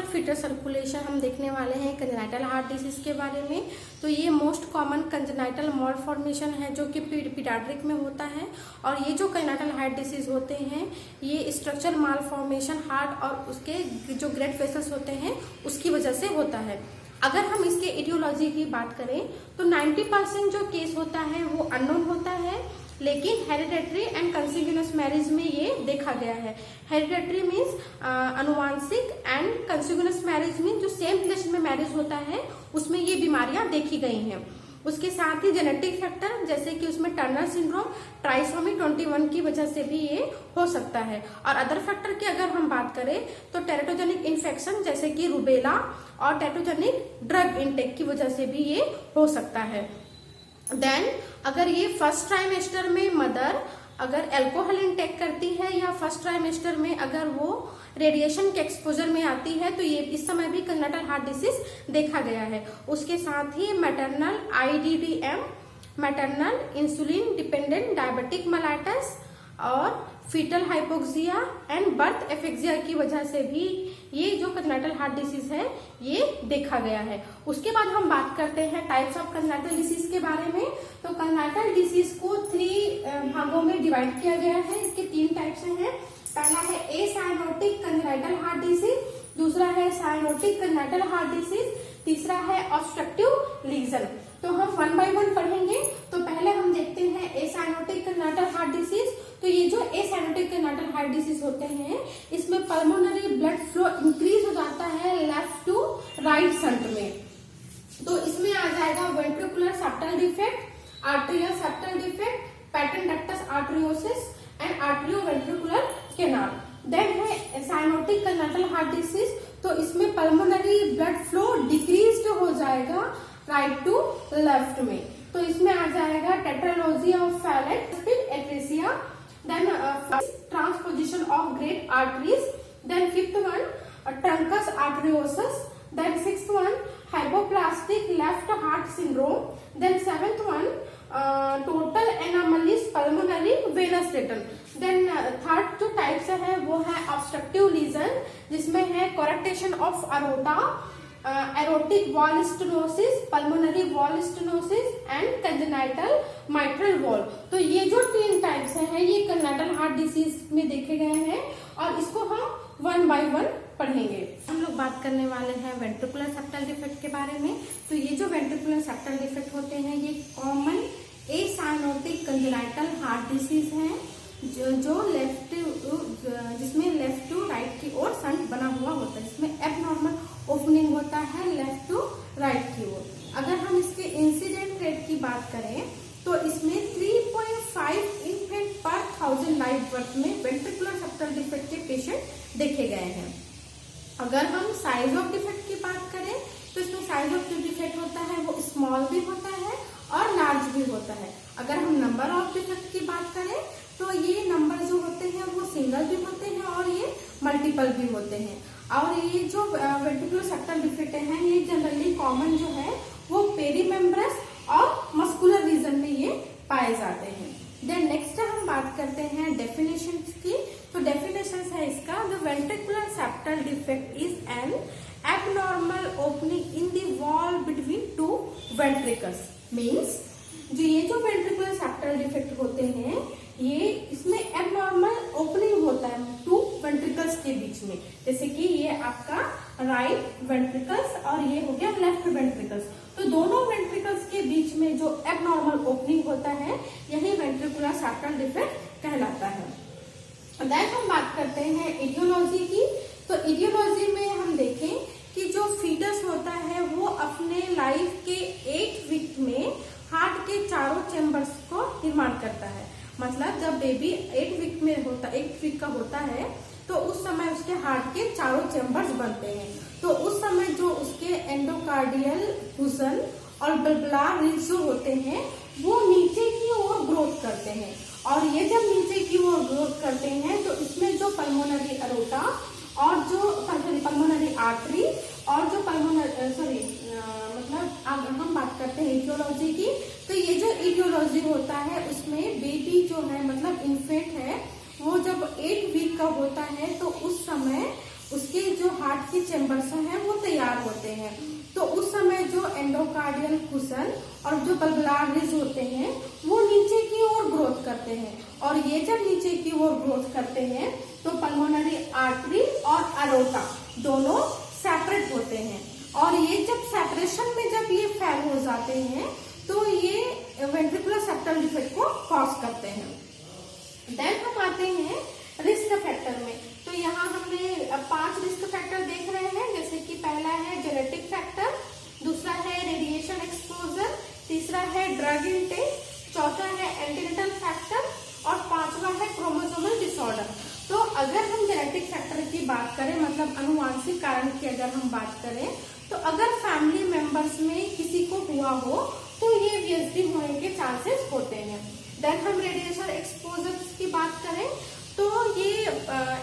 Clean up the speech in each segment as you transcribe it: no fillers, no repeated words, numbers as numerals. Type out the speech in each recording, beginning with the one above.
Fetal circulation हम देखने वाले हैं कंजेनाइटल हार्ट डिसीज के बारे में। तो ये मोस्ट कॉमन कंजेनाइटल मॉलफॉर्मेशन है जो कि पीडियाट्रिक में होता है। और ये जो कंजेनाइटल हार्ट डिसीज होते हैं ये स्ट्रक्चरल मालफॉर्मेशन हार्ट और उसके जो ग्रेट वेसल्स होते हैं उसकी वजह से होता है। अगर हम इसके इटियोलॉजी की बात करें तो 90% जो केस होता है वो अननोन होता है, लेकिन हेरिडेटरी एंड कंसिग्यूनस मैरिज में ये देखा गया है। हेरिडेटरी मीन्स अनुवांशिक एंड कंसिग्यूनस मैरिज मीन्स जो सेम रिलेशन में मैरिज होता है उसमें ये बीमारियां देखी गई हैं। उसके साथ ही जेनेटिक फैक्टर जैसे कि उसमें टर्नर सिंड्रोम, ट्राइसोमी 21 की वजह से भी ये हो सकता है। और अदर फैक्टर की अगर हम बात करें तो टेरेटोजेनिक इन्फेक्शन जैसे कि रूबेला और टेरेटोजेनिक ड्रग इनटेक की वजह से भी ये हो सकता है। देन अगर ये फर्स्ट ट्राइमेस्टर में मदर अगर अल्कोहल इनटेक करती है या फर्स्ट ट्राइमेस्टर में अगर वो रेडिएशन के एक्सपोजर में आती है तो ये इस समय भी कंजेनाइटल हार्ट डिसीज देखा गया है। उसके साथ ही maternal IDDM, maternal insulin dependent diabetic mellitus और fetal hypoxia and birth asphyxia की वजह से भी ये जो कंजेनाइटल हार्ट डिसीज है ये देखा गया है। उसके बाद हम बात करते हैं टाइप्स ऑफ कंजेनाइटल डिसीज के बारे में। तो कंजेनाइटल डिसीज को 3 भागों में डिवाइड किया गया है। इसके 3 टाइप्स हैं। पहला है एसाइनोटिक कंजेनाइटल हार्ट डिसीज, दूसरा है साइनोटिक कंजेनाइटल हार्ट डिसीज, तीसरा है ऑब्स्ट्रक्टिव लीजन। तो हम 1 बाय 1 पढ़ेंगे। तो पहले हम देखते हैं एसाइनोटिक कंजेनाइटल हार्ट डिसीज। तो ये जो एसाइनोटिक कंजेनाइटल हार्ट डिसीज होते हैं इसमें पल्मोनरी ब्लड फ्लो इंक्रीज हो जाता है लेफ्ट टू राइट शंट में। तो इसमें आ जाएगा ventricular septal defect, arterial septal defect, patent ductus arteriosus and atrioventricular canal. Then है साइनोटिक कंजेनाइटल हार्ट डिसीज। तो इसमें पल्मोनरी ब्लड फ्लो डिक्रीज हो जाएगा राइट टू लेफ्ट में। तो इसमें आ जाएगा टेट्रालोजी ऑफ फैलेट, फिर atresia, then transposition of great arteries, then 5th one truncus arteriosus, then 6th one hypoplastic left heart syndrome, then 7th one total anomalous pulmonary venous return. Then 3rd जो types है वो है obstructive lesion जिसमें है coarctation of aorta, aortic valve stenosis, pulmonary valve stenosis and congenital mitral valve. तो ये जो 3 types हैं ये कंजेनाइटल हार्ट डिसीज में देखे गए हैं और इसको हम 1 बाय 1 पढ़ेंगे। हम लोग बात करने वाले हैं वेंट्रिकुलर सेप्टल डिफेक्ट के बारे में। तो ये जो वेंट्रिकुलर सेप्टल डिफेक्ट होते हैं ये common acyanotic congenital heart disease है जो जिसमें लेफ्ट टू राइट की ओर शंट बना हुआ होता है। इसमें एबनॉर्मल ओपनिंग होता है लेफ्ट टू राइट की ओर। अगर हम इसके इंसिडेंट रेट की बात करें तो इसमें 3.5 इन्फेंट पर 1000 लाइव बर्थ में वेंट्रिकुलर सेप्टल डिफेक्ट के पेशेंट देखे गए हैं। अगर हम साइज ऑफ डिफेक्ट की बात करें तो इसमें साइज ऑफ जो डिफेक्ट होता है वो स्मॉल भी होता है और लार्ज भी होता है। अगर हम नंबर ऑफ डिफेक्ट की बात करें तो ये नंबर जो होते हैं वो सिंगल भी होते हैं और ये मल्टीपल भी होते हैं। और ये जो वेंट्रिकुलर सेप्टल डिफेक्ट है ये जनरली कॉमन जो है वो पेरीमेम्ब्रस और मस्कुलर रीजन में ये पाए जाते हैं। देन नेक्स्ट हम बात करते हैं डेफिनेशन की। तो डेफिनेशन है इसका, the ventricular septal defect is an abnormal opening in the wall between 2 ventricles. Means जो वेंट्रिकुलर सेप्टल डिफेक्ट होते हैं ये इसमें एबनॉर्मल ओपनिंग होता है 2 वेंट्रिकल्स के बीच में। जैसे कि ये आपका राइट वेंट्रिकल्स और ये हो गया लेफ्ट वेंट्रिकल्स। तो दोनों वेंट्रिकल्स के बीच में जो एबनॉर्मल ओपनिंग होता है यही वेंट्रिकुलर सेप्टल डिफेक्ट कहलाता है। देन हम बात करते हैं इडियोलॉजी की। तो इडियोलॉजी में हम देखें कि जो फीटस होता है वो अपने लाइफ के 8 वीक में हार्ट के चारों चेम्बर्स को निर्माण करता है। मतलब जब बेबी 8 वीक का होता है तो उस समय उसके हार्ट के चारों चेम्बर्स बनते हैं। तो उस समय जो उसके एंडोकार्डियल हुसन और बल्बुलार रिज जो होते हैं वो नीचे की ओर ग्रोथ करते हैं। और ये जब नीचे की ओर ग्रोथ करते हैं तो इसमें जो पल्मोनरी अरोटा और जो पल्मोनरी आर्टरी और जो हम बात करते हैं इडियोलॉजी की। तो ये जो इडियोलॉजी होता है उसमें बेबी जो है मतलब इन्फेंट है वो जब 8 वीक का होता है तो उस समय उसके जो हार्ट की चेम्बर्स हैं वो तैयार होते हैं। तो उस समय जो एंडोकार्डियल कुशन और जो बल्बुलार रिज होते हैं वो नीचे की ओर ग्रोथ करते हैं, और ये जब नीचे की ओर ग्रोथ करते हैं तो पल्मोनरी आर्टरी और अरोटा दोनों सेपरेट होते हैं, और ये जब सेपरेशन में जब ये फेल हो जाते हैं तो ये वेंट्रिकुलर सेप्टल डिफेक्ट को कॉज करते हैं। देन हम आते हैं रिस्क फैक्टर में। तो यहाँ हमने 5 रिस्क फैक्टर देख रहे हैं, जैसे कि पहला है जेनेटिक फैक्टर, दूसरा है रेडिएशन एक्सपोजर, तीसरा है ड्रग इनटेक, चौथा है एंटीनेटल फैक्टर और पांचवा है क्रोमोसोमल डिसऑर्डर। तो अगर हम जेनेटिक फैक्टर की बात करें, मतलब अनुवांशिक कारण की अगर हम बात करें, तो अगर फैमिली मेंबर्स में किसी को हुआ हो तो ये वीएसडी होने के चांसेस होते हैं। देन हम रेडिएशन एक्सपोजर की बात करें तो ये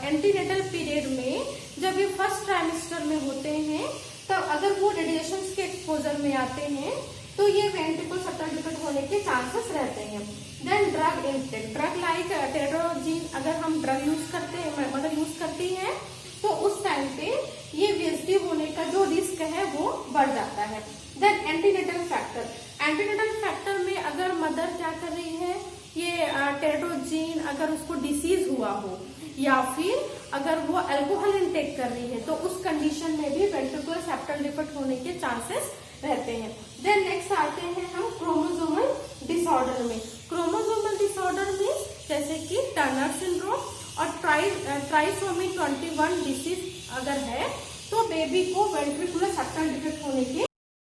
एंटीनेटल पीरियड में जब ये फर्स्ट ट्राइमेस्टर में होते हैं तब अगर वो रेडिएशन के एक्सपोजर में आते हैं तो ये वेंट्रिकुलर सेप्टल डिफेक्ट होने के चांसेस रहते हैं। Then drug intake, drug like tetrazine अगर हम ड्रग यूज करते हैं, मतलब यूज करती हैं, तो उस टाइम पे ये वीएसडी होने का जो रिस्क है वो बढ़ जाता है। Then antenatal factor, antenatal factor में अगर मदर क्या कर रही है, ये टेट्राजीन अगर उसको डिसीज हुआ हो या फिर अगर वो अल्कोहल इनटेक कर रही है तो उस कंडीशन में भी वेंट्रिकुलर सेप्टल डिफेक्ट होने के चांसेस रहते हैं। देन नेक्स्ट आते हैं हम क्रोमोसोमल डिसऑर्डर में। क्रोमोसोमल डिसऑर्डर में जैसे कि टर्नर सिंड्रोम और ट्राइसोमी 21 डिसीज अगर है तो बेबी को वेंट्रिकुलर सेप्टल डिफेक्ट होने के